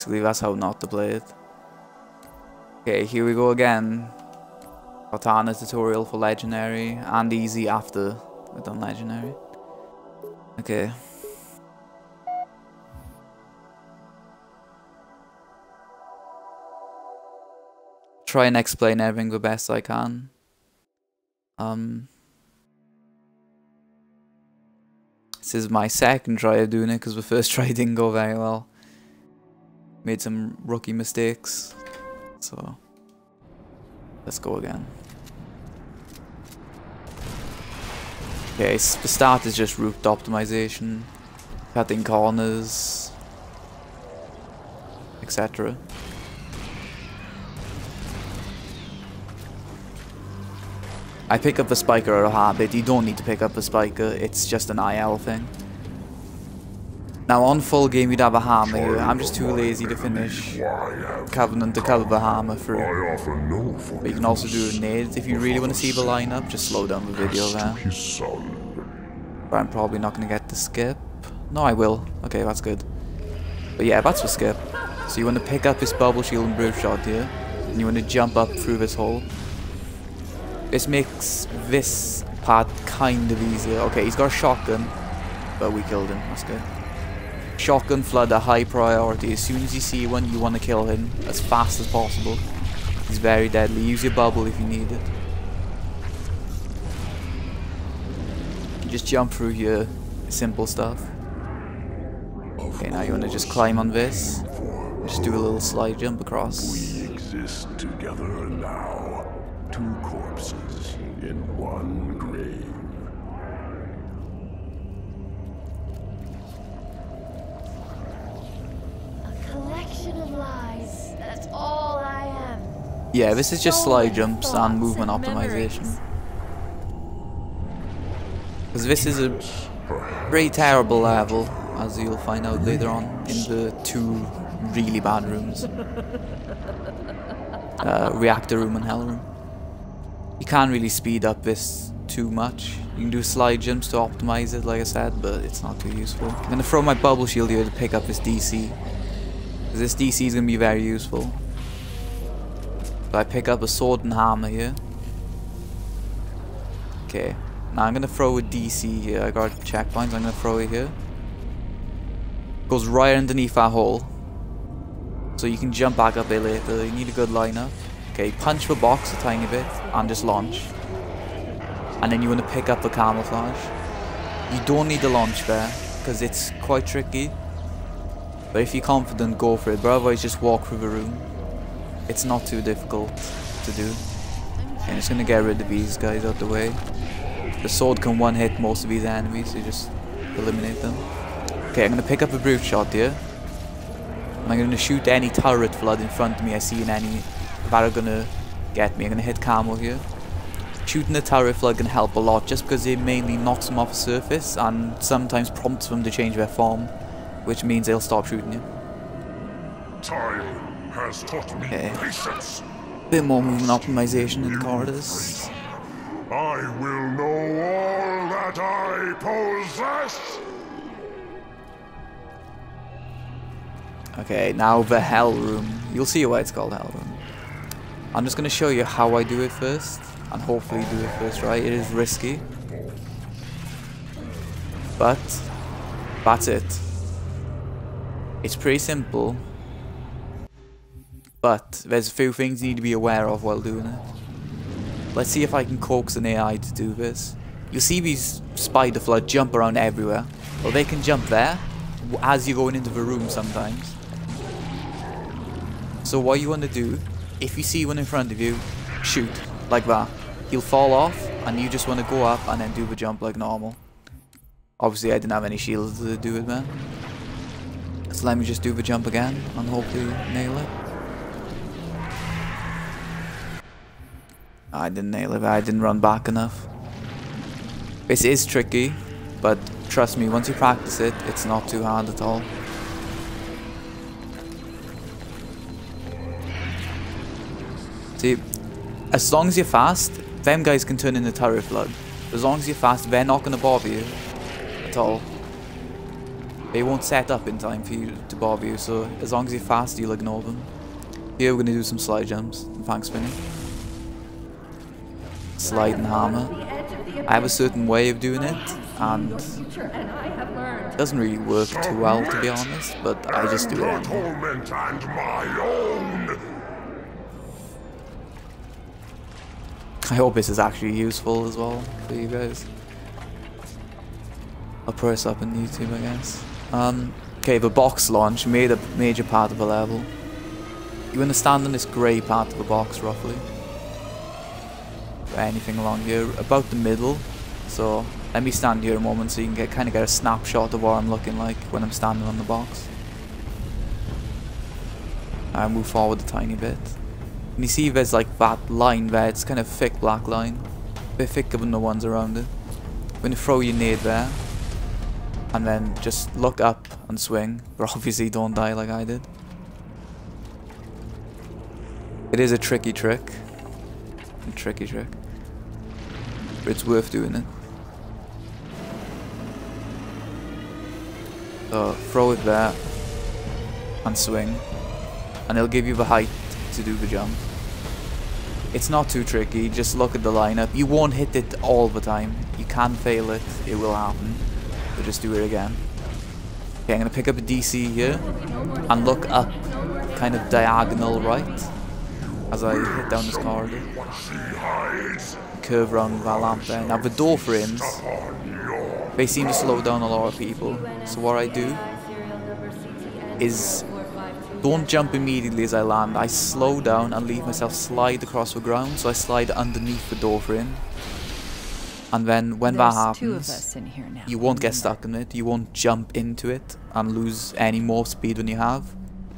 Basically, that's how not to play it. Okay, here we go again. Cortana tutorial for Legendary, and easy after we've done Legendary. Okay. Try and explain everything the best I can. This is my second try of doing it because the first try didn't go very well. Made some rookie mistakes. So let's go again. Okay, the start is just route optimization, cutting corners, etc. I pick up the spiker out of habit. You don't need to pick up the spiker, it's just an IL thing. Now on full game you'd have a hammer here. I'm just too lazy to finish Covenant to cover the hammer through. But you can also do nades if you really want to see the lineup. Just slow down the video there. But I'm probably not going to get the skip. No, I will. Okay, that's good. But yeah, that's the skip. So you want to pick up this bubble shield and brute shot here. And you want to jump up through this hole. This makes this part kind of easier. Okay, he's got a shotgun. But we killed him. That's good. Shotgun flood a high priority. As soon as you see one, you want to kill him as fast as possible. He's very deadly. Use your bubble if you need it. You just jump through here. Simple stuff. Okay, now you want to just climb on this. Just do a little slide jump across. We exist together now. Two corpses in one grave. Collection of lies. That's all I am. Yeah, this is just slide jumps and movement optimization. Because this is a pretty terrible level, as you'll find out later on in the two really bad rooms. Reactor room and hell room. You can't really speed up this too much. You can do slide jumps to optimize it, like I said, but it's not too useful. I'm going to throw my bubble shield here to pick up this DC. This DC is going to be very useful. So I pick up a sword and hammer here. Okay, now I'm going to throw a DC here. I got checkpoints, I'm going to throw it here. Goes right underneath that hole. So you can jump back up there later. You need a good lineup. Okay, punch the box a tiny bit and just launch. And then you want to pick up the camouflage. You don't need to launch there because it's quite tricky. But if you're confident, go for it. But otherwise, just walk through the room. It's not too difficult to do. Okay, I'm just going to get rid of these guys out the way. The sword can one-hit most of these enemies, so just eliminate them. Okay, I'm going to pick up a brute shot here. And I'm going to shoot any turret flood in front of me I see an enemy that are going to get me. I'm going to hit camo here. Shooting the turret flood can help a lot just because it mainly knocks them off the surface and sometimes prompts them to change their form, which means they'll stop shooting you. Time has taught me patience. Bit more movement optimization in the corridors. I will know all that I possess. Okay, now the hell room. You'll see why it's called hell room. I'm just going to show you how I do it first, and hopefully do it first right. It is risky, but that's it. It's pretty simple, but there's a few things you need to be aware of while doing it. Let's see if I can coax an AI to do this. You see these spider flood jump around everywhere. Well, they can jump there as you're going into the room sometimes. So what you want to do, if you see one in front of you, shoot like that. He'll fall off and you just want to go up and then do the jump like normal. Obviously I didn't have any shields to do it, man. So let me just do the jump again and hopefully nail it. I didn't nail it, I didn't run back enough. This is tricky, but trust me, once you practice it, it's not too hard at all. See, as long as you're fast, them guys can turn into turret flood. As long as you're fast, they're not going to bother you at all. They won't set up in time for you to bother you, so as long as you're fast, you'll ignore them. Here we're going to do some slide jumps and fang spinning. Slide and hammer. I have a certain way of doing it, and it doesn't really work too well, to be honest, but I just do it anyway. I hope this is actually useful as well for you guys. I'll put this up on YouTube, I guess. Okay, the box launch made a major part of the level. You understand in this grey part of the box, roughly. Or anything along here, about the middle. So let me stand here a moment so you can kind of get a snapshot of what I'm looking like when I'm standing on the box. I move forward a tiny bit. And you see there's like that line there, it's kind of thick black line. A bit thicker than the ones around it. When you throw your nade there, and then just look up and swing, but obviously don't die like I did. It is a tricky trick. A tricky trick. But it's worth doing it. So throw it there and swing, and it'll give you the height to do the jump. It's not too tricky, just look at the lineup. You won't hit it all the time. You can fail it, it will happen. But just do it again. Okay, I'm gonna pick up a DC here and look up kind of diagonal right as I hit down this corridor. Curve around that lamp there. Now the door frames, they seem to slow down a lot of people. So what I do is don't jump immediately as I land. I slow down and leave myself slide across the ground. So I slide underneath the door frame. And then when that happens, you won't get stuck in it. You won't jump into it and lose any more speed than you have.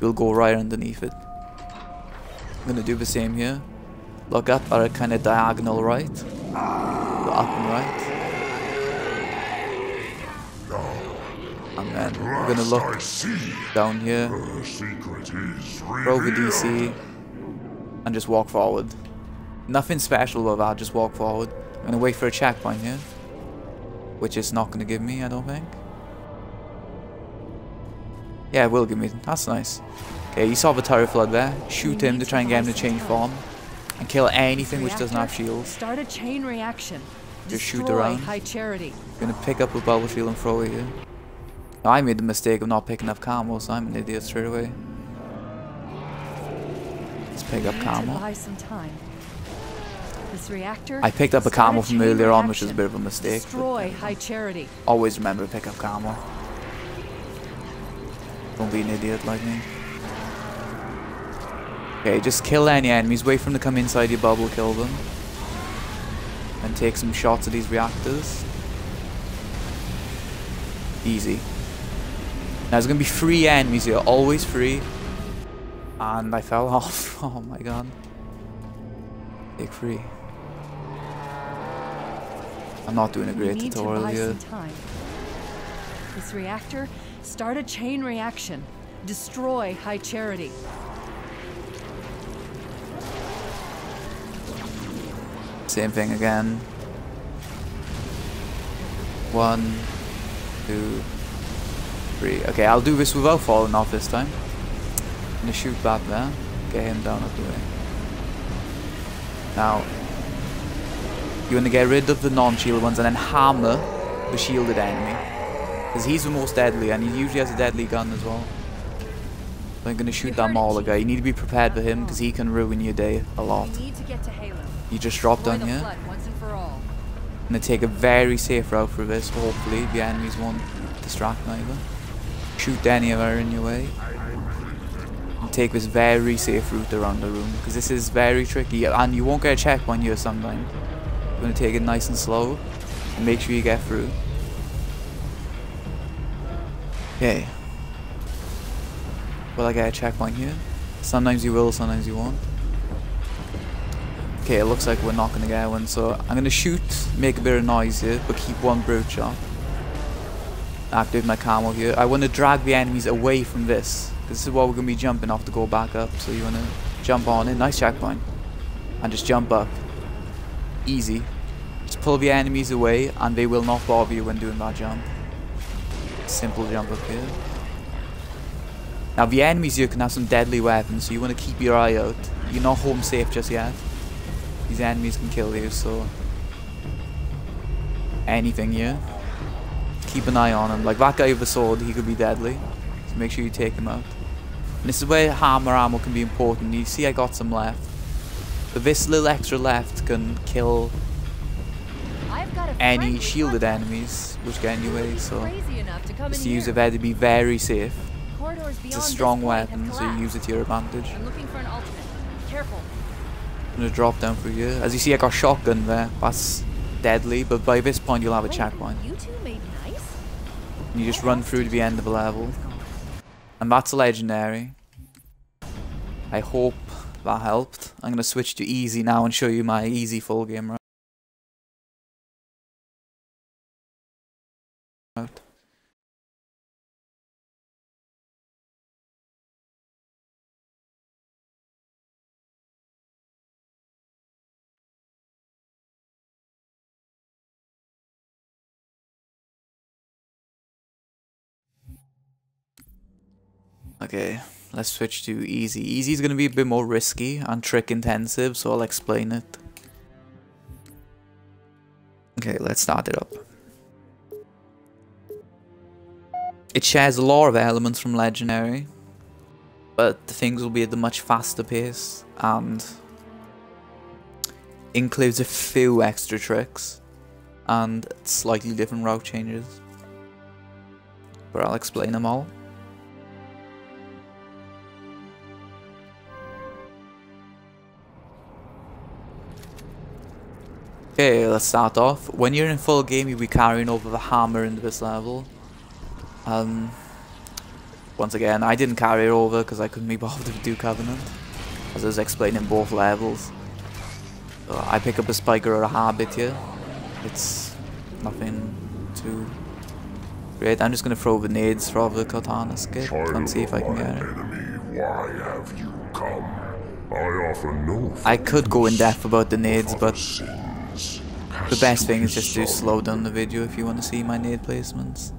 You'll go right underneath it. I'm going to do the same here. Look up at a kind of diagonal right. Go up and right. And then we're going to look down here. Throw the DC. And just walk forward. Nothing special about that, just walk forward. I'm going to wait for a checkpoint here. Which it's not going to give me, I don't think. Yeah, it will give me. That's nice. Okay, you saw the turret flood there. Shoot him to try and get him to change form. And kill anything which doesn't have shields. Start a chain reaction. Just shoot around. High charity. I'm going to pick up a bubble shield and throw it here. Now, I made the mistake of not picking up camo, so I'm an idiot straight away. Let's pick up camo. Buy some time. This reactor, I picked up a camo from earlier on, which was a bit of a mistake. Destroy high charity. Always remember to pick up camo. Don't be an idiot like me. Okay, just kill any enemies. Wait for them to come inside your bubble, kill them. And take some shots at these reactors. Easy. Now there's going to be 3 enemies here, always 3. And I fell off. Oh my god. Take 3. I'm not doing a great tutorial here. This reactor, start a chain reaction. Destroy high charity. Same thing again. 1, 2, 3. Okay, I'll do this without falling off this time. I'm gonna shoot that there. Get him down out the way. Now, you want to get rid of the non-shielded ones and then hammer the shielded enemy. Because he's the most deadly and he usually has a deadly gun as well. So I'm going to shoot that Mauler guy. You need to be prepared for him because he can ruin your day a lot. You just drop down here. I'm going to take a very safe route for this. Hopefully the enemies won't distract neither. Shoot any of her in your way. And take this very safe route around the room. Because this is very tricky and you won't get a checkpoint here sometimes. You're going to take it nice and slow. And make sure you get through. Okay. Will I get a checkpoint here? Sometimes you will, sometimes you won't. Okay, it looks like we're not going to get one, so I'm going to shoot, make a bit of noise here, but keep one brute shot. Activate my camo here. I want to drag the enemies away from this, because this is what we're going to be jumping off to go back up, so you want to jump on it, nice checkpoint, and just jump up. Easy. Just pull the enemies away, and they will not bother you when doing that jump. simple jump up here. Now the enemies here can have some deadly weapons, so you want to keep your eye out. You're not home safe just yet. These enemies can kill you, so anything here, keep an eye on him. Like that guy with the sword, he could be deadly, so make sure you take him out. And this is where hammer ammo can be important. You see I got some left, but this little extra left can kill any shielded enemies which get in your way, so just use it there to be very safe. It's a strong weapon, so you use it to your advantage. I'm looking for an alternate. Careful. I'm gonna drop down through here. As you see, I got shotgun there. That's deadly, but by this point you'll have a checkpoint. You two made nice. And you just run through to the end of the level. And that's a legendary. I hope that helped. I'm gonna switch to easy now and show you my easy full game route. Okay, let's switch to easy. Easy is going to be a bit more risky and trick intensive, so I'll explain it. Okay, let's start it up. It shares a lot of elements from Legendary, but the things will be at a much faster pace and includes a few extra tricks and slightly different route changes. But I'll explain them all. Okay, let's start off. When you're in full game, you'll be carrying over the hammer into this level. Once again, I didn't carry it over because I couldn't be bothered to do Covenant, as I was explaining both levels. So I pick up a spiker or a habit here. It's nothing too great. I'm just gonna throw the nades for the Cortana skip and see if I can get it. Enemy, why have you come? I offer no. I could go in depth about the nades, but the best thing is just to slow down the video if you want to see my nade placements.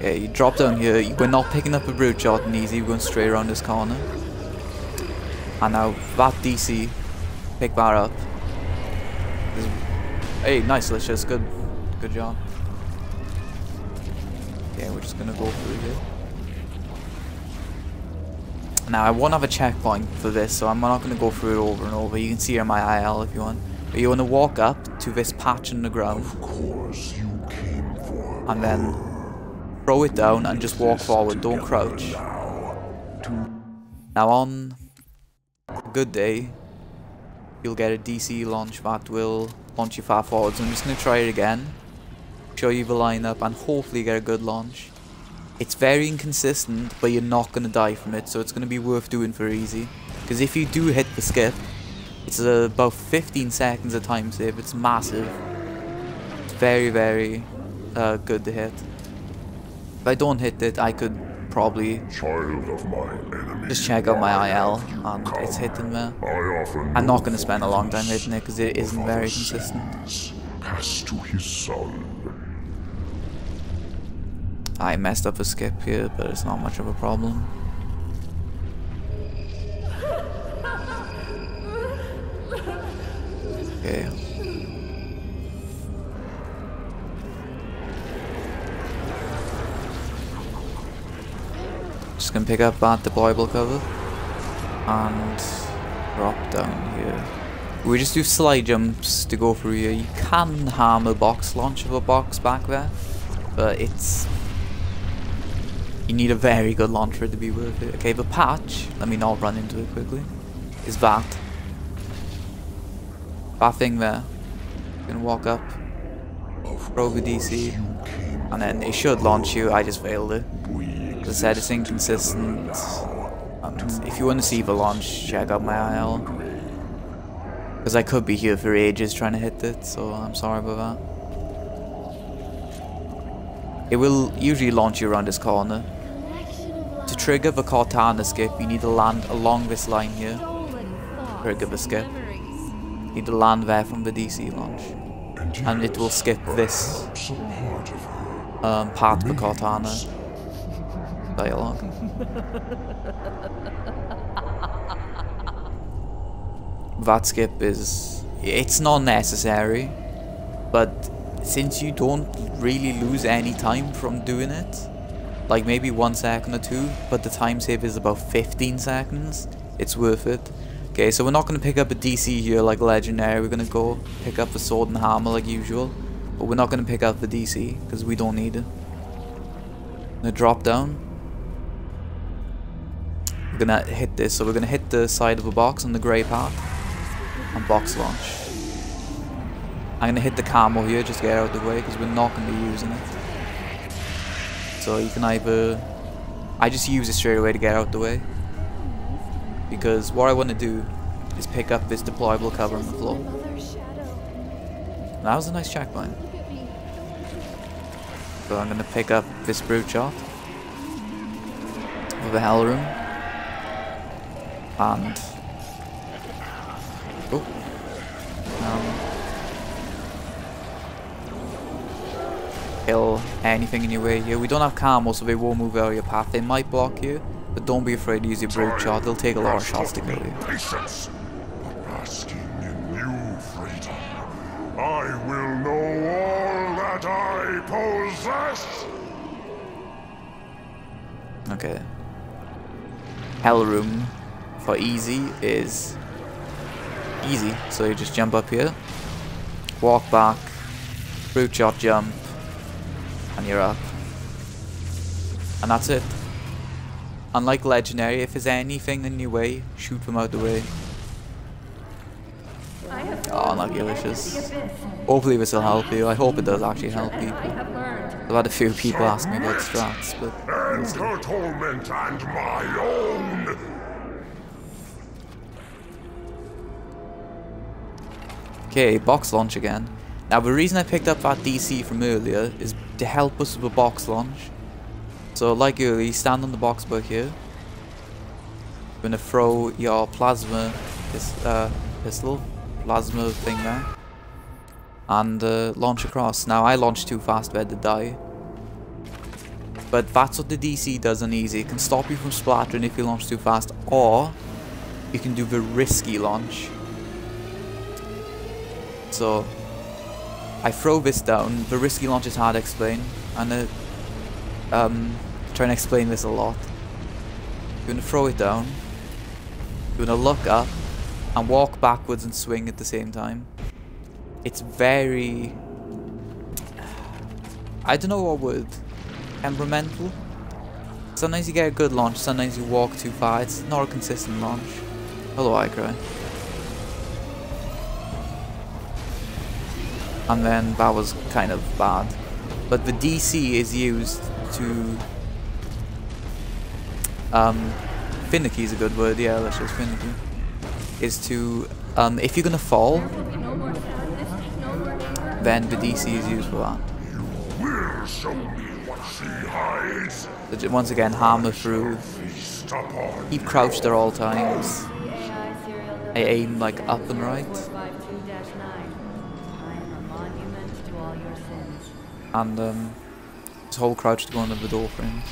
Yeah, you drop down here. We're not picking up a brute shot and easy. We're going straight around this corner. And now that DC, pick that up. Hey, nice, Licious. Good job. Okay, we're just gonna go through here. Now I won't have a checkpoint for this, so I'm not going to go through it over and over. You can see here my IL if you want. But you want to walk up to this patch in the ground. Of course you came for and then throw it down and just walk forward. Don't crouch. Now on a good day, you'll get a DC launch that will launch you far forward. So I'm just going to try it again. Show you the lineup and hopefully get a good launch. It's very inconsistent, but you're not going to die from it, so it's going to be worth doing for easy. Because if you do hit the skip, it's about 15 seconds a time save. It's massive. It's very, very good to hit. If I don't hit it, I could probably just check out my IL, and it's hitting there. I'm not going to spend a long time hitting it, because it isn't very consistent. Cast to his son. I messed up a skip here, but it's not much of a problem. Okay. Just gonna pick up that deployable cover and drop down here. We just do slide jumps to go through here. You can harm a box launch of a box back there, but you need a very good launch for it to be worth it. Okay, the patch, let me not run into it quickly, is that thing there. You can walk up, throw the DC, and then it should launch you. I just failed it. As I said, it's inconsistent. And if you want to see the launch, check out my IL. Because I could be here for ages trying to hit it, so I'm sorry about that. It will usually launch you around this corner. To trigger the Cortana skip, you need to land along this line here. Trigger the skip. You need to land there from the DC launch. And it will skip this part of the Cortana dialogue. That skip is... it's not necessary, but since you don't really lose any time from doing it, like maybe 1 second or 2, but the time save is about 15 seconds, it's worth it. Okay, so we're not going to pick up a DC here like Legendary, we're going to go pick up the sword and hammer like usual, but we're not going to pick up the DC, because we don't need it. I'm going to drop down. We're going to hit this, so we're going to hit the side of the box on the grey part, and box launch. I'm going to hit the camo here, just get out of the way, because we're not going to be using it. So you can either... I just use it straight away to get out of the way. Because what I want to do is pick up this deployable cover on the floor. That was a nice checkpoint. So I'm going to pick up this brute shot with the hell room. And... oh. Kill anything in your way here. We don't have camo, so they won't move out of your path. They might block you, but don't be afraid to use your brute shot. They'll take a lot of shots to kill you. Patience, but basking in new freedom. I will know all that I possess. Okay. Hell room for easy is easy. So you just jump up here, walk back, brute shot jump, and you're up. And that's it. Unlike Legendary, if there's anything in your way, shoot them out the way. Oh, not delicious. Hopefully this will help you. I hope it does actually help people. I've had a few people ask me about strats, but... enter torment and my own! Okay, box launch again. Now the reason I picked up that DC from earlier is to help us with the box launch. So like earlier, you stand on the box bar here. You're gonna throw your plasma pistol, plasma thing there, and launch across. Now I launched too fast, I had to die. But that's what the DC does on easy. It can stop you from splattering if you launch too fast, or you can do the risky launch. So I throw this down. The risky launch is hard to explain, and trying to explain this a lot. You're gonna throw it down. You're gonna look up and walk backwards and swing at the same time. It's very... I don't know what word. Temperamental. Sometimes you get a good launch, sometimes you walk too far. It's not a consistent launch. Hello, I cry. And then that was kind of bad. But the DC is used to... finicky is a good word, yeah, let's just finicky. Is to, if you're gonna fall, then the DC is used for that. You will show me what she hides. So once again, hammer through. Keep crouched at all times. I aim like up and right. And just hold crouch to go under the door frame.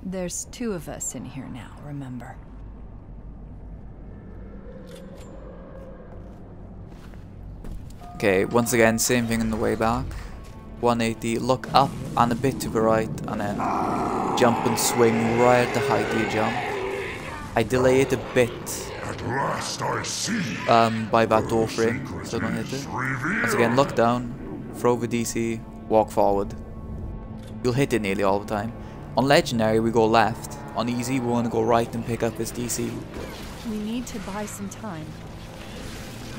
There's 2 of us in here now, remember? Okay, once again, same thing on the way back. 180, look up and a bit to the right, and then jump and swing right at the height of your jump. I delay it a bit At last I see. by that door frame, so don't hit it. Once again, look down, throw the DC, walk forward. You'll hit it nearly all the time. On Legendary, we go left. On easy, we want to go right and pick up this DC. We need to buy some time.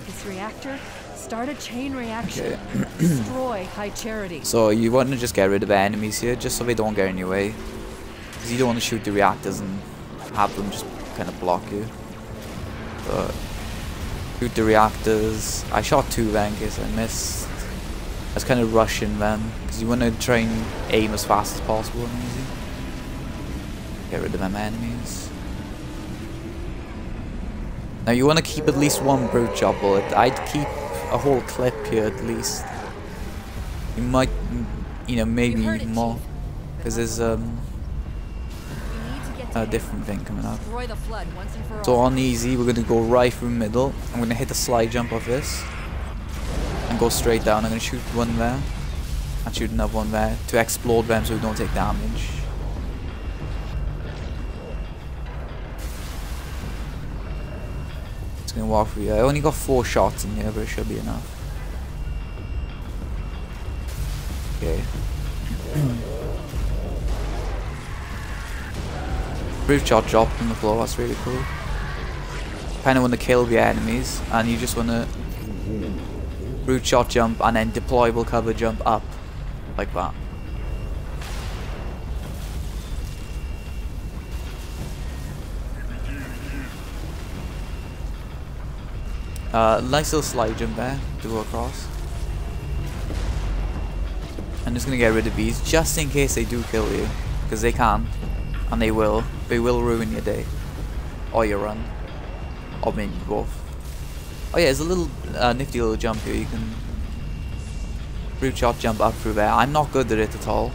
This reactor, start a chain reaction. Okay. Destroy High Charity. So you want to just get rid of enemies here, just so they don't get in your way. Because you don't want to shoot the reactors and have them just kind of block you. So, shoot the reactors. I shot 2 there in case I missed. I was kind of rushing them, because you want to try and aim as fast as possible and easy. Get rid of them enemies. Now you want to keep at least 1 brute shot bullet. I'd keep a whole clip here at least. You might, you know, maybe You heard it, more. Chief. Because there's We need to get to a him. different thing coming up. Destroy the flood once and for all. So on easy, we're going to go right through middle. I'm going to hit the slide jump off this. And go straight down. I'm going to shoot one there. And shoot another one there. To explode them so we don't take damage. Just going to walk through here. I only got 4 shots in here, but it should be enough. Okay. Brute shot dropped on the floor, that's really cool. Kind of want to kill the enemies, and you just want to brute shot jump and then deployable cover jump up, like that. Nice little slide jump there to go across. I'm just gonna get rid of these just in case they do kill you, because they can, and they will. They will ruin your day, or your run, or maybe both. Oh yeah, there's a little nifty little jump here. You can brute shot jump up through there. I'm not good at it at all.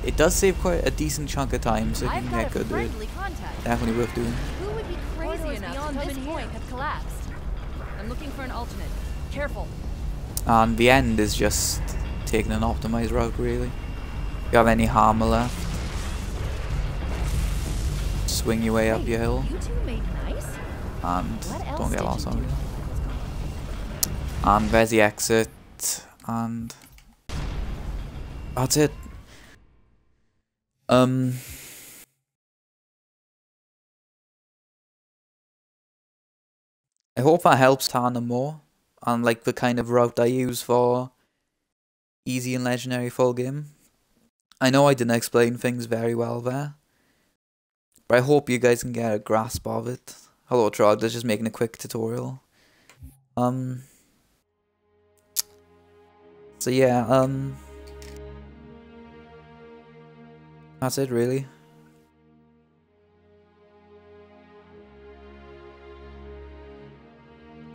It does save quite a decent chunk of time, so if you can get good at it, definitely worth doing. Who would be crazy enough beyond this point have collapsed? I'm looking for an alternate. Careful. And the end is just taking an optimized route, really. If you have any armor left, swing your way up your hill. You two made nice. And What else don't get did lost you on do? it. And there's the exit, and that's it. I hope that helps Tana more, and like the kind of route I use for easy and legendary full game. I know I didn't explain things very well there, but I hope you guys can get a grasp of it. Hello Trog, they're just making a quick tutorial. So yeah, that's it really.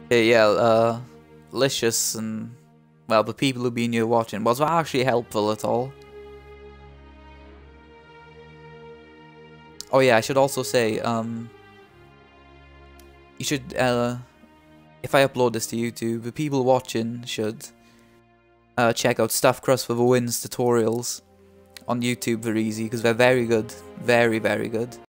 Okay, yeah, Licious and, well, the people who've been here watching, was that actually helpful at all? Oh yeah, I should also say, you should, if I upload this to YouTube, the people watching should check out Stuffed Crust for the Wins tutorials on YouTube. They're easy, because they're very good. Very, very good.